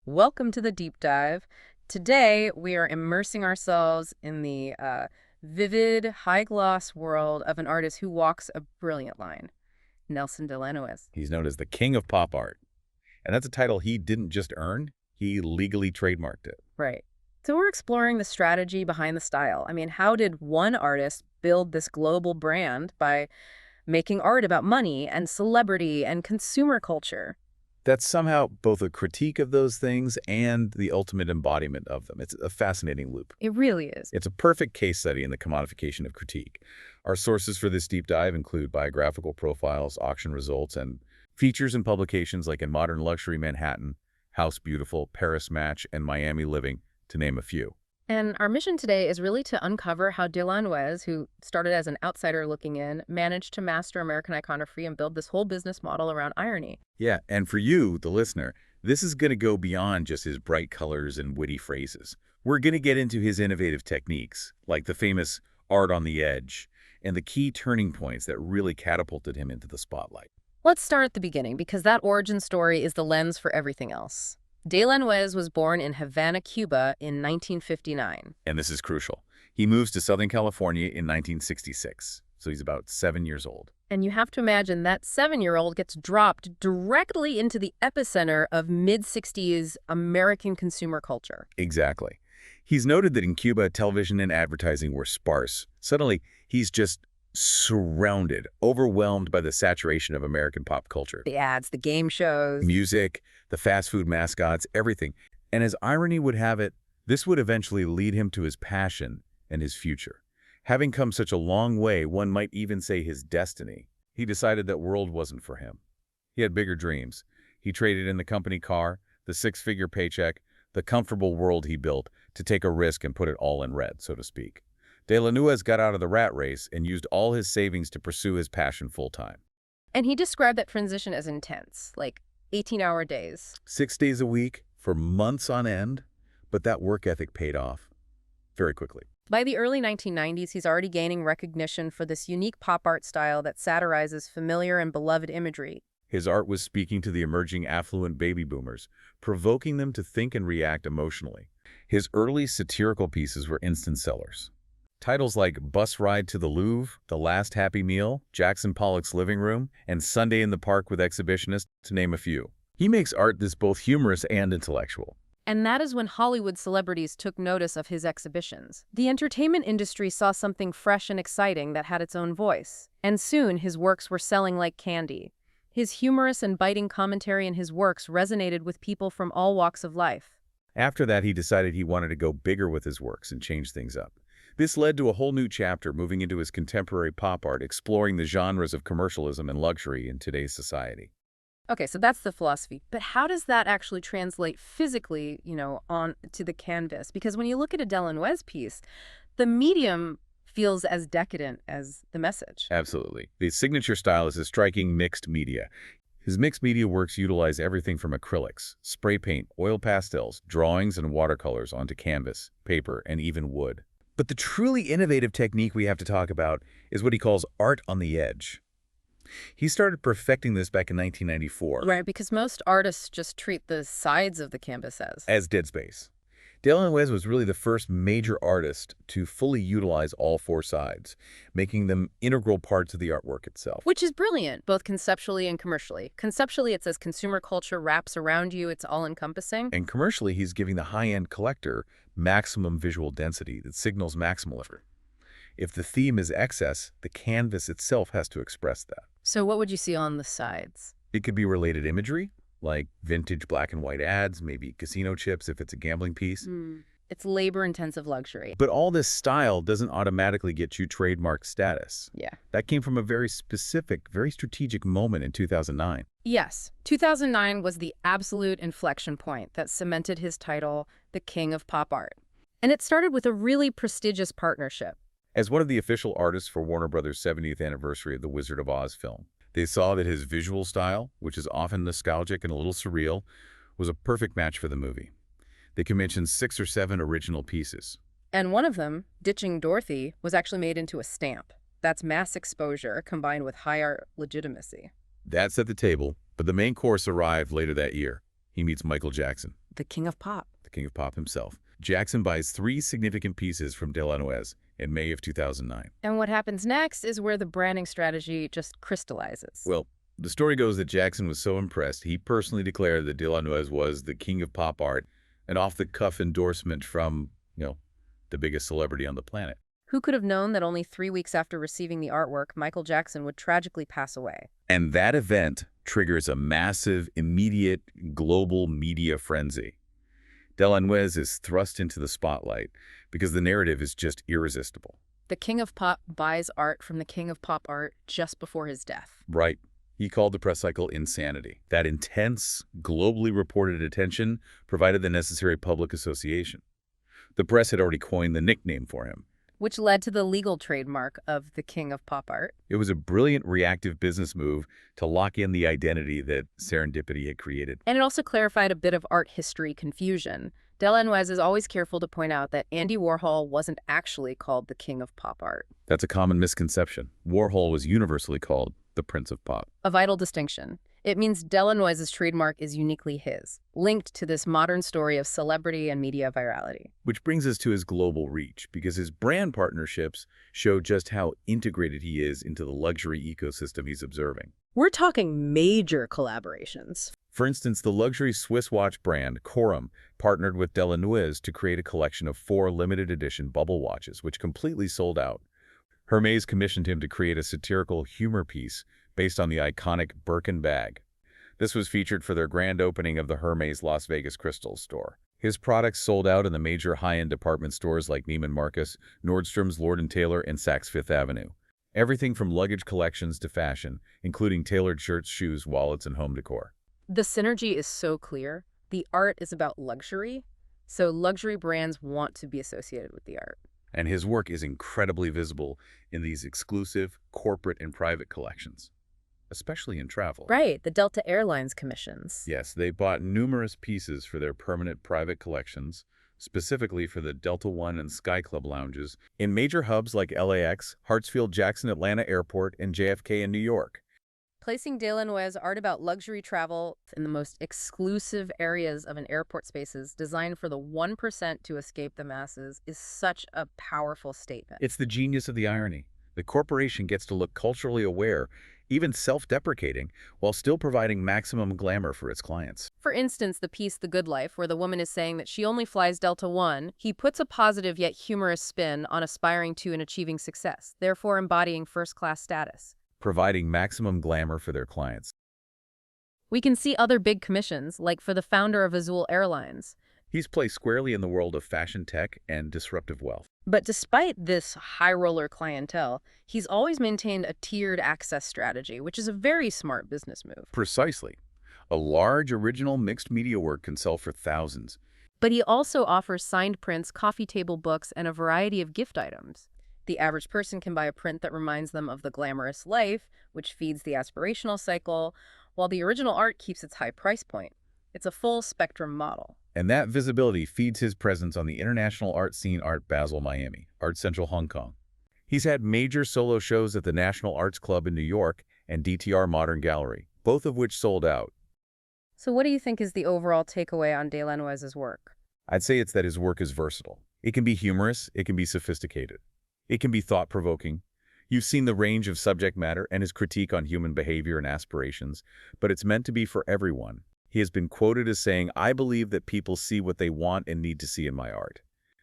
Welcome to the deep dive. Today, we are immersing ourselves in the vivid, high-gloss world of an artist who walks a brilliant line, Nelson De La Nuez. He's known as the king of pop art. And that's a title he didn't just earn, he legally trademarked it. Right. So we're exploring the strategy behind the style. I mean, how did one artist build this global brand by making art about money and celebrity and consumer culture? That's somehow both a critique of those things and the ultimate embodiment of them. It's a fascinating loop. It really is. It's a perfect case study in the commodification of critique. Our sources for this deep dive include biographical profiles, auction results, and features and publications like In Modern Luxury Manhattan, House Beautiful, Paris Match, and Miami Living, to name a few. And our mission today is really to uncover how De La Nuez, who started as an outsider looking in, managed to master American iconography and build this whole business model around irony. Yeah, and for you, the listener, this is going to go beyond just his bright colors and witty phrases. We're going to get into his innovative techniques, like the famous art on the edge, and the key turning points that really catapulted him into the spotlight. Let's start at the beginning, because that origin story is the lens for everything else. De La Nuez was born in Havana, Cuba in 1959. And this is crucial. He moves to Southern California in 1966, so he's about 7 years old. And you have to imagine that 7-year-old gets dropped directly into the epicenter of mid-60s American consumer culture. Exactly. He's noted that in Cuba, television and advertising were sparse. Suddenly, he's just surrounded, overwhelmed by the saturation of American pop culture. The ads, the game shows. Music, the fast food mascots, everything. And as irony would have it, this would eventually lead him to his passion and his future. Having come such a long way, one might even say his destiny, he decided that world wasn't for him. He had bigger dreams. He traded in the company car, the six-figure paycheck, the comfortable world he built to take a risk and put it all in red, so to speak. De La Nuez got out of the rat race and used all his savings to pursue his passion full-time. And he described that transition as intense, like 18-hour days. 6 days a week for months on end, but that work ethic paid off very quickly. By the early 1990s, he's already gaining recognition for this unique pop art style that satirizes familiar and beloved imagery. His art was speaking to the emerging affluent baby boomers, provoking them to think and react emotionally. His early satirical pieces were instant sellers. Titles like Bus Ride to the Louvre, The Last Happy Meal, Jackson Pollock's Living Room, and Sunday in the Park with Exhibitionist, to name a few. He makes art that's both humorous and intellectual. And that is when Hollywood celebrities took notice of his exhibitions. The entertainment industry saw something fresh and exciting that had its own voice. And soon, his works were selling like candy. His humorous and biting commentary in his works resonated with people from all walks of life. After that, he decided he wanted to go bigger with his works and change things up. This led to a whole new chapter moving into his contemporary pop art, exploring the genres of commercialism and luxury in today's society. Okay, so that's the philosophy. But how does that actually translate physically, on to the canvas? Because when you look at a De La Nuez piece, the medium feels as decadent as the message. Absolutely. The signature style is a striking mixed media. His mixed media works utilize everything from acrylics, spray paint, oil pastels, drawings, and watercolors onto canvas, paper, and even wood. But the truly innovative technique we have to talk about is what he calls art on the edge. He started perfecting this back in 1994. Right, because most artists just treat the sides of the canvas as dead space. De La Nuez was really the first major artist to fully utilize all four sides, making them integral parts of the artwork itself. Which is brilliant, both conceptually and commercially. Conceptually, it's as consumer culture wraps around you, it's all-encompassing. And commercially, he's giving the high-end collector maximum visual density that signals maximal effort. If the theme is excess, the canvas itself has to express that. So what would you see on the sides? It could be related imagery, like vintage black and white ads, maybe casino chips if it's a gambling piece. It's labor-intensive luxury. But all this style doesn't automatically get you trademark status. Yeah. That came from a very specific, very strategic moment in 2009. Yes. 2009 was the absolute inflection point that cemented his title, the King of Pop Art. And it started with a really prestigious partnership. As one of the official artists for Warner Brothers' 70th anniversary of the Wizard of Oz film, they saw that his visual style, which is often nostalgic and a little surreal, was a perfect match for the movie. They commissioned 6 or 7 original pieces. And one of them, Ditching Dorothy, was actually made into a stamp. That's mass exposure combined with high art legitimacy. That set the table, but the main course arrived later that year. He meets Michael Jackson, the king of pop. The king of pop himself. Jackson buys 3 significant pieces from De La Nuez in May of 2009. And what happens next is where the branding strategy just crystallizes. Well, the story goes that Jackson was so impressed, he personally declared that De La Nuez was the king of pop art, an off-the-cuff endorsement from, the biggest celebrity on the planet. Who could have known that only 3 weeks after receiving the artwork, Michael Jackson would tragically pass away? And that event triggers a massive, immediate, global media frenzy. De La Nuez is thrust into the spotlight because the narrative is just irresistible. The king of pop buys art from the king of pop art just before his death. Right. He called the press cycle insanity. That intense, globally reported attention provided the necessary public association. The press had already coined the nickname for him, which led to the legal trademark of the king of pop art. It was a brilliant reactive business move to lock in the identity that serendipity had created. And it also clarified a bit of art history confusion. De La Nuez is always careful to point out that Andy Warhol wasn't actually called the king of pop art. That's a common misconception. Warhol was universally called the Prince of Pop. A vital distinction. It means De La Nuez's trademark is uniquely his, linked to this modern story of celebrity and media virality. Which brings us to his global reach, because his brand partnerships show just how integrated he is into the luxury ecosystem he's observing. We're talking major collaborations. For instance, the luxury Swiss watch brand Corum partnered with De La Nuez to create a collection of 4 limited edition bubble watches, which completely sold out. Hermès commissioned him to create a satirical humor piece based on the iconic Birkin bag. This was featured for their grand opening of the Hermès Las Vegas Crystals store. His products sold out in the major high-end department stores like Neiman Marcus, Nordstrom's, Lord & Taylor, and Saks Fifth Avenue. Everything from luggage collections to fashion, including tailored shirts, shoes, wallets, and home decor. The synergy is so clear. The art is about luxury, so luxury brands want to be associated with the art. And his work is incredibly visible in these exclusive corporate and private collections, especially in travel. Right, the Delta Airlines commissions. Yes, they bought numerous pieces for their permanent private collections, specifically for the Delta One and Sky Club lounges in major hubs like LAX, Hartsfield-Jackson Atlanta Airport, and JFK in New York. Placing De La Nuez art about luxury travel in the most exclusive areas of an airport spaces designed for the 1% to escape the masses is such a powerful statement. It's the genius of the irony. The corporation gets to look culturally aware, even self-deprecating, while still providing maximum glamour for its clients. For instance, the piece The Good Life, where the woman is saying that she only flies Delta One, he puts a positive yet humorous spin on aspiring to and achieving success, therefore embodying first-class status. Providing maximum glamour for their clients. We can see other big commissions, like for the founder of Azul Airlines. He's placed squarely in the world of fashion tech and disruptive wealth. But despite this high-roller clientele, he's always maintained a tiered access strategy, which is a very smart business move. Precisely. A large original mixed media work can sell for thousands. But he also offers signed prints, coffee table books, and a variety of gift items. The average person can buy a print that reminds them of the glamorous life, which feeds the aspirational cycle, while the original art keeps its high price point. It's a full-spectrum model. And that visibility feeds his presence on the international art scene Art Basel Miami, Art Central Hong Kong. He's had major solo shows at the National Arts Club in New York and DTR Modern Gallery, both of which sold out. So what do you think is the overall takeaway on De La Nuez's work? I'd say it's that his work is versatile. It can be humorous, it can be sophisticated. It can be thought-provoking. You've seen the range of subject matter and his critique on human behavior and aspirations, but it's meant to be for everyone. He has been quoted as saying, "I believe that people see what they want and need to see in my art.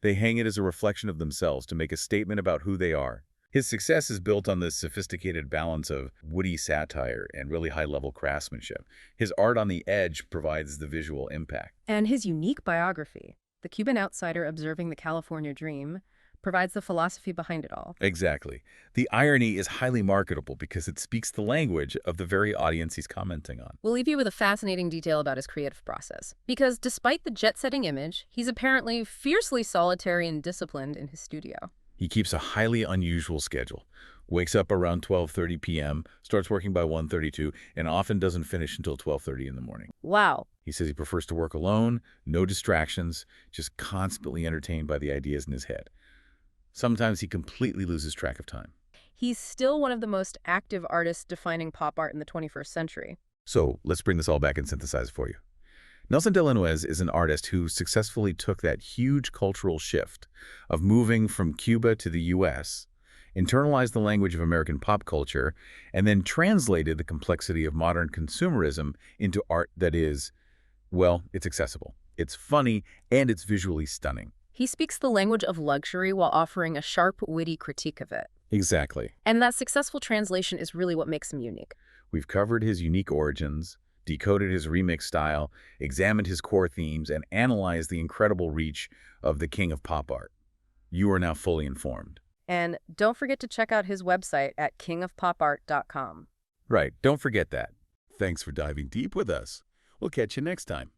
They hang it as a reflection of themselves to make a statement about who they are." His success is built on this sophisticated balance of witty satire and really high-level craftsmanship. His art on the edge provides the visual impact. And his unique biography, The Cuban Outsider Observing the California Dream, provides the philosophy behind it all. Exactly. The irony is highly marketable because it speaks the language of the very audience he's commenting on. We'll leave you with a fascinating detail about his creative process. Because despite the jet-setting image, he's apparently fiercely solitary and disciplined in his studio. He keeps a highly unusual schedule. Wakes up around 12:30 p.m., starts working by 1:32, and often doesn't finish until 12:30 in the morning. Wow. He says he prefers to work alone, no distractions, just constantly entertained by the ideas in his head. Sometimes he completely loses track of time. He's still one of the most active artists defining pop art in the 21st century. So let's bring this all back and synthesize it for you. Nelson De La Nuez is an artist who successfully took that huge cultural shift of moving from Cuba to the U.S., internalized the language of American pop culture, and then translated the complexity of modern consumerism into art that is, well, it's accessible, it's funny, and it's visually stunning. He speaks the language of luxury while offering a sharp, witty critique of it. Exactly. And that successful translation is really what makes him unique. We've covered his unique origins, decoded his remix style, examined his core themes, and analyzed the incredible reach of the king of pop art. You are now fully informed. And don't forget to check out his website at kingofpopart.com. Right, don't forget that. Thanks for diving deep with us. We'll catch you next time.